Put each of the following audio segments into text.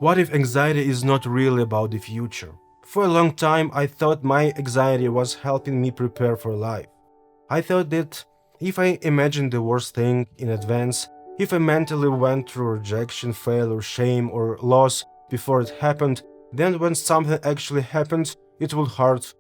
What if anxiety is not really about the future? For a long time, I thought my anxiety was helping me prepare for life. I thought that if I imagined the worst thing in advance, if I mentally went through rejection, failure, shame, or loss before it happened, then when something actually happened, it would hurt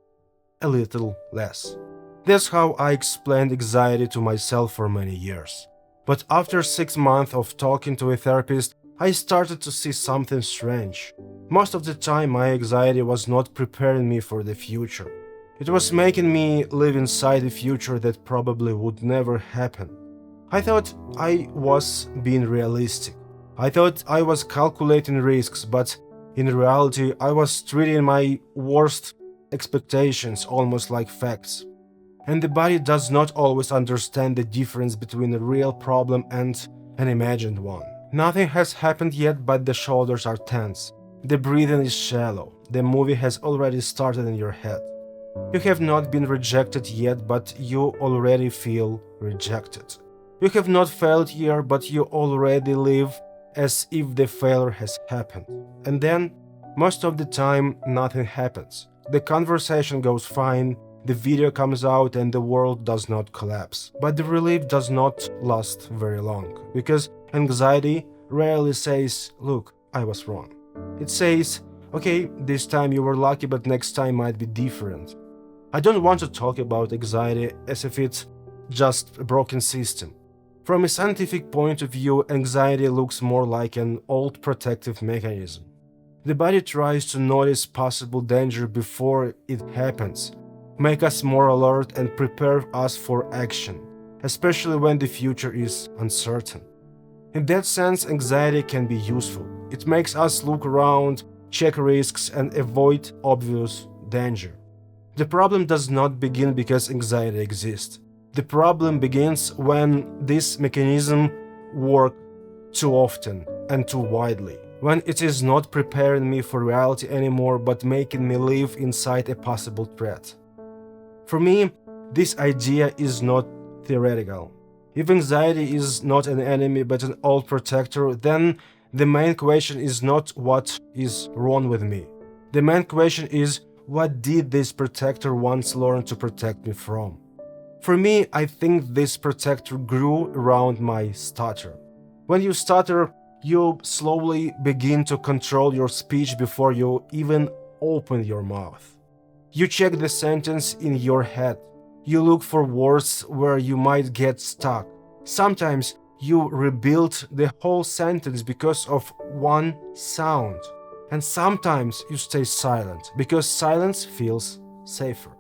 a little less. That's how I explained anxiety to myself for many years. But after 6 months of talking to a therapist, I started to see something strange. Most of the time, my anxiety was not preparing me for the future. It was making me live inside a future that probably would never happen. I thought I was being realistic. I thought I was calculating risks, but in reality, I was treating my worst expectations almost like facts. And the body does not always understand the difference between a real problem and an imagined one. Nothing has happened yet, but the shoulders are tense. The breathing is shallow. The movie has already started in your head. You have not been rejected yet, but you already feel rejected. You have not failed yet, but you already live as if the failure has happened. And then, most of the time, nothing happens. The conversation goes fine, the video comes out, and the world does not collapse. But the relief does not last very long, because anxiety rarely says, "Look, I was wrong." It says, "Okay, this time you were lucky, but next time might be different." I don't want to talk about anxiety as if it's just a broken system. From a scientific point of view, anxiety looks more like an old protective mechanism. The body tries to notice possible danger before it happens, make us more alert and prepare us for action, especially when the future is uncertain. In that sense, anxiety can be useful. It makes us look around, check risks, and avoid obvious danger. The problem does not begin because anxiety exists. The problem begins when this mechanism works too often and too widely, when it is not preparing me for reality anymore but making me live inside a possible threat. For me, this idea is not theoretical. If anxiety is not an enemy but an old protector, then the main question is not what is wrong with me. The main question is, what did this protector once learn to protect me from? For me, I think this protector grew around my stutter. When you stutter, you slowly begin to control your speech before you even open your mouth. You check the sentence in your head. You look for words where you might get stuck. Sometimes you rebuild the whole sentence because of one sound. And sometimes you stay silent because silence feels safer.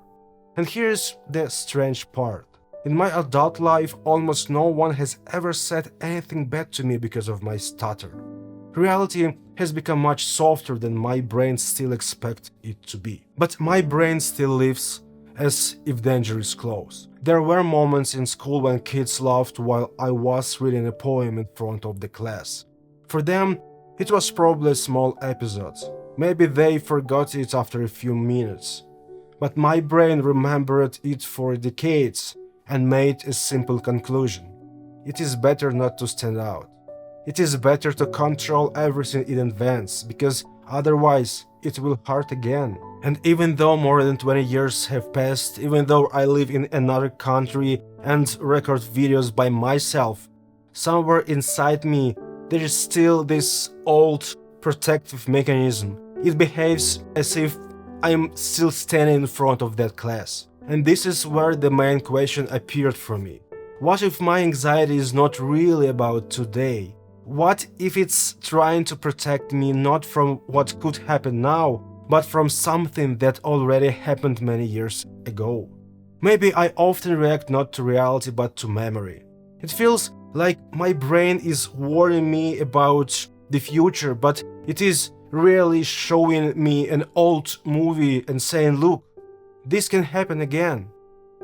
And here's the strange part. In my adult life, almost no one has ever said anything bad to me because of my stutter. Reality has become much softer than my brain still expects it to be. But my brain still lives as if danger is close. There were moments in school when kids laughed while I was reading a poem in front of the class. For them, it was probably a small episode. Maybe they forgot it after a few minutes. But my brain remembered it for decades and made a simple conclusion. It is better not to stand out. It is better to control everything in advance, because otherwise it will hurt again. And even though more than 20 years have passed, even though I live in another country and record videos by myself, somewhere inside me there is still this old protective mechanism. It behaves as if I'm still standing in front of that class. And this is where the main question appeared for me. What if my anxiety is not really about today? What if it's trying to protect me not from what could happen now, but from something that already happened many years ago? Maybe I often react not to reality but to memory. It feels like my brain is warning me about the future, but it is really showing me an old movie and saying, "Look, this can happen again."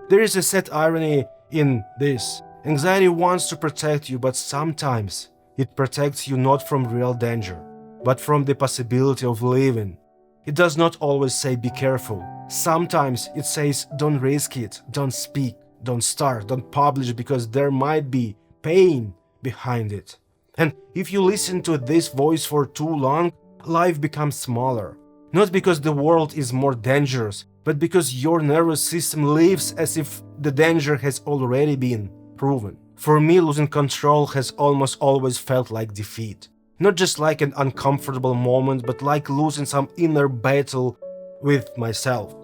There is a sad irony in this. Anxiety wants to protect you, but sometimes it protects you not from real danger, but from the possibility of living. It does not always say be careful. Sometimes it says don't risk it, don't speak, don't start, don't publish, because there might be pain behind it. And if you listen to this voice for too long, life becomes smaller. Not because the world is more dangerous, but because your nervous system lives as if the danger has already been proven. For me, losing control has almost always felt like defeat. Not just like an uncomfortable moment, but like losing some inner battle with myself.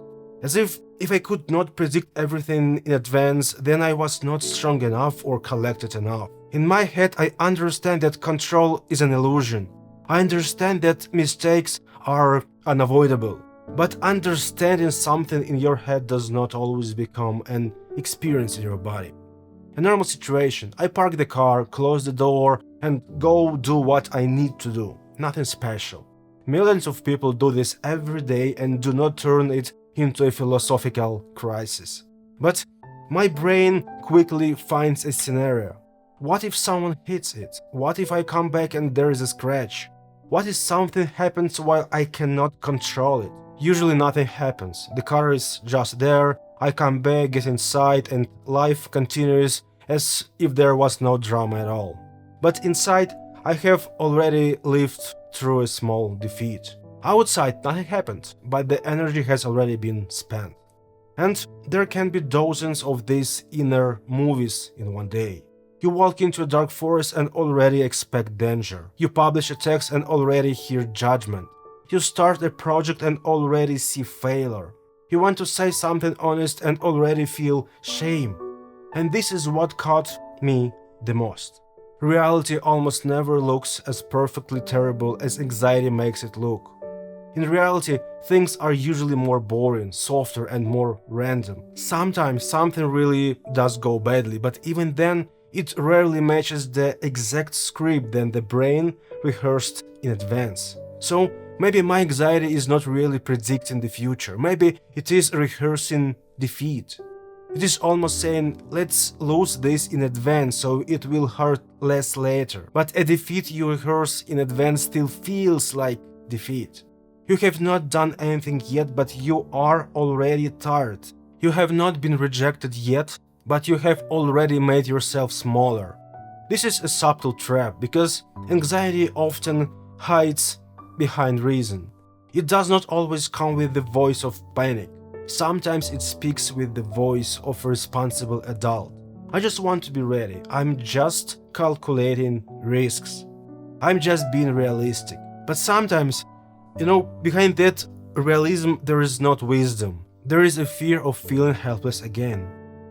As if I could not predict everything in advance, then I was not strong enough or collected enough. In my head, I understand that control is an illusion. I understand that mistakes are unavoidable. But understanding something in your head does not always become an experience in your body. A normal situation, I park the car, close the door, and go do what I need to do. Nothing special. Millions of people do this every day and do not turn it into a philosophical crisis. But my brain quickly finds a scenario. What if someone hits it? What if I come back and there is a scratch? What if something happens while I cannot control it? Usually nothing happens. The car is just there, I come back, get inside, and life continues as if there was no drama at all. But inside, I have already lived through a small defeat. Outside, nothing happened, but the energy has already been spent. And there can be dozens of these inner movies in one day. You walk into a dark forest and already expect danger. You publish a text and already hear judgment. You start a project and already see failure. You want to say something honest and already feel shame. And this is what caught me the most. Reality almost never looks as perfectly terrible as anxiety makes it look. In reality, things are usually more boring, softer, and more random. Sometimes something really does go badly, but even then, it rarely matches the exact script that the brain rehearsed in advance. So, maybe my anxiety is not really predicting the future. Maybe it is rehearsing defeat. It is almost saying, let's lose this in advance so it will hurt less later. But a defeat you rehearse in advance still feels like defeat. You have not done anything yet, but you are already tired. You have not been rejected yet, but you have already made yourself smaller. This is a subtle trap because anxiety often hides behind reason. It does not always come with the voice of panic. Sometimes it speaks with the voice of a responsible adult. I just want to be ready. I'm just calculating risks. I'm just being realistic. But sometimes, behind that realism there is not wisdom. There is a fear of feeling helpless again.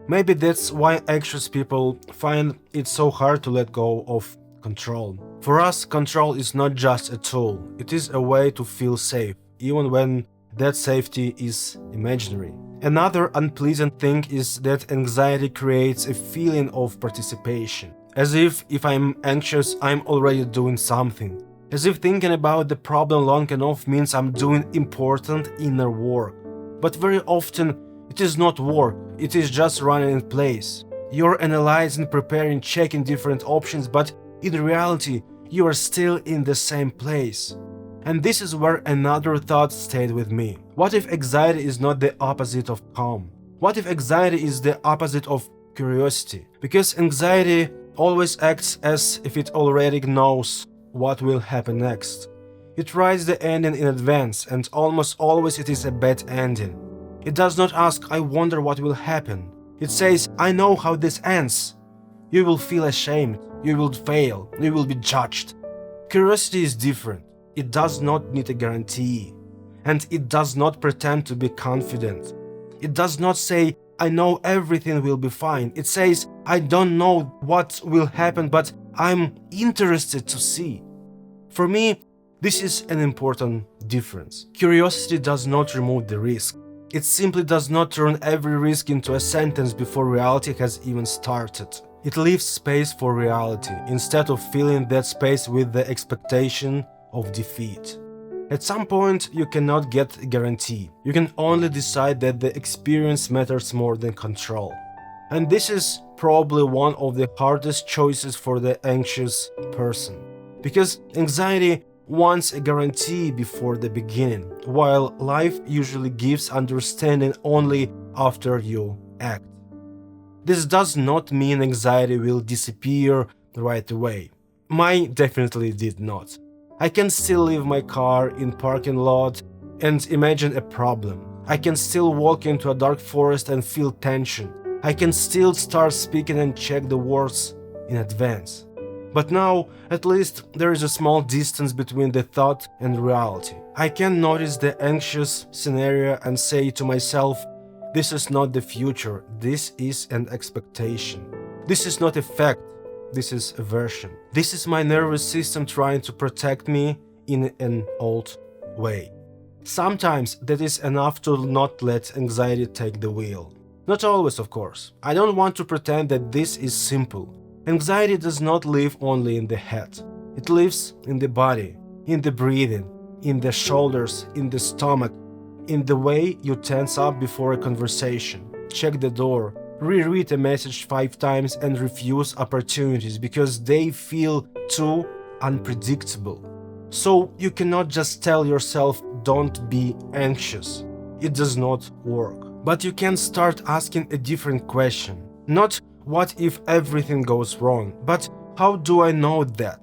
Maybe that's why anxious people find it so hard to let go of control. For us, control is not just a tool, it is a way to feel safe, even when that safety is imaginary. Another unpleasant thing is that anxiety creates a feeling of participation. As if I'm anxious, I'm already doing something. As if thinking about the problem long enough means I'm doing important inner work. But very often, it is not work, it is just running in place. You're analyzing, preparing, checking different options, but in reality, you are still in the same place. And this is where another thought stayed with me. What if anxiety is not the opposite of calm? What if anxiety is the opposite of curiosity? Because anxiety always acts as if it already knows what will happen next. It writes the ending in advance, and almost always it is a bad ending. It does not ask, I wonder what will happen. It says, I know how this ends. You will feel ashamed, you will fail, you will be judged. Curiosity is different. It does not need a guarantee. And it does not pretend to be confident. It does not say, I know everything will be fine. It says, I don't know what will happen, but I'm interested to see. For me, this is an important difference. Curiosity does not remove the risk. It simply does not turn every risk into a sentence before reality has even started. It leaves space for reality, instead of filling that space with the expectation of defeat. At some point, you cannot get a guarantee. You can only decide that the experience matters more than control. And this is probably one of the hardest choices for the anxious person. Because anxiety wants a guarantee before the beginning, while life usually gives understanding only after you act. This does not mean anxiety will disappear right away. Mine definitely did not. I can still leave my car in parking lot and imagine a problem. I can still walk into a dark forest and feel tension. I can still start speaking and check the words in advance. But now, at least, there is a small distance between the thought and reality. I can notice the anxious scenario and say to myself, this is not the future, this is an expectation. This is not a fact, this is a version. This is my nervous system trying to protect me in an old way. Sometimes that is enough to not let anxiety take the wheel. Not always, of course. I don't want to pretend that this is simple. Anxiety does not live only in the head. It lives in the body, in the breathing, in the shoulders, in the stomach, in the way you tense up before a conversation, check the door, reread a message 5 times and refuse opportunities because they feel too unpredictable. So you cannot just tell yourself don't be anxious. It does not work. But you can start asking a different question. Not what if everything goes wrong, but how do I know that?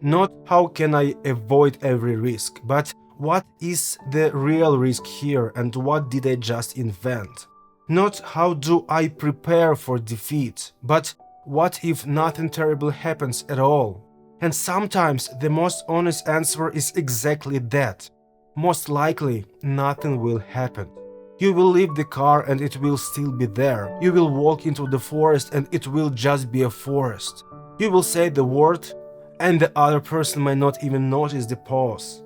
Not how can I avoid every risk, but what is the real risk here and what did I just invent? Not how do I prepare for defeat, but what if nothing terrible happens at all? And sometimes the most honest answer is exactly that. Most likely, nothing will happen. You will leave the car and it will still be there. You will walk into the forest and it will just be a forest. You will say the word and the other person might not even notice the pause.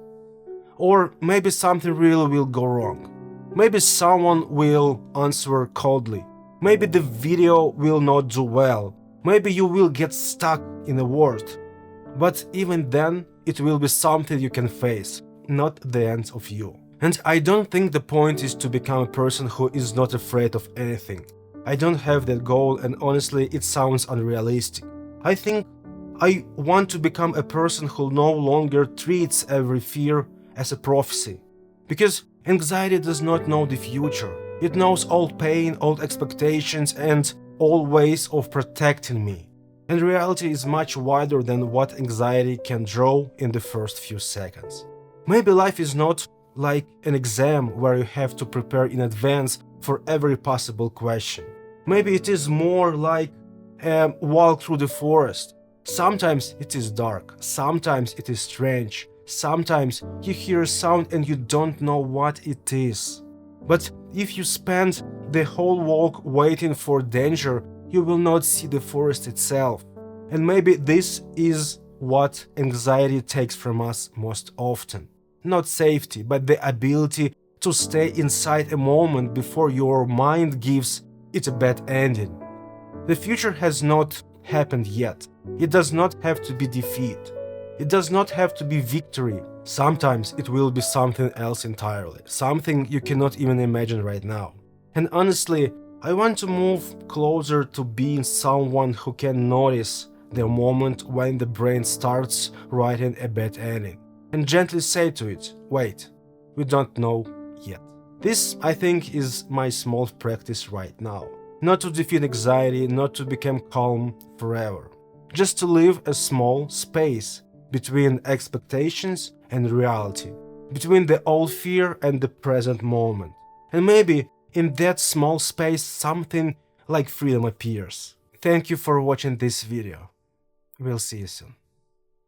Or maybe something really will go wrong. Maybe someone will answer coldly. Maybe the video will not do well. Maybe you will get stuck in a word. But even then, it will be something you can face, not the end of you. And I don't think the point is to become a person who is not afraid of anything. I don't have that goal and honestly it sounds unrealistic. I think I want to become a person who no longer treats every fear as a prophecy. Because anxiety does not know the future. It knows all pain, all expectations and all ways of protecting me. And reality is much wider than what anxiety can draw in the first few seconds. Maybe life is not like an exam where you have to prepare in advance for every possible question. Maybe it is more like a walk through the forest. Sometimes it is dark, sometimes it is strange, sometimes you hear a sound and you don't know what it is. But if you spend the whole walk waiting for danger, you will not see the forest itself. And maybe this is what anxiety takes from us most often. Not safety, but the ability to stay inside a moment before your mind gives it a bad ending. The future has not happened yet. It does not have to be defeat. It does not have to be victory. Sometimes it will be something else entirely, something you cannot even imagine right now. And honestly, I want to move closer to being someone who can notice the moment when the brain starts writing a bad ending. And gently say to it, wait, we don't know yet. This, I think, is my small practice right now. Not to defeat anxiety, not to become calm forever. Just to leave a small space between expectations and reality, between the old fear and the present moment. And maybe in that small space something like freedom appears. Thank you for watching this video. We'll see you soon.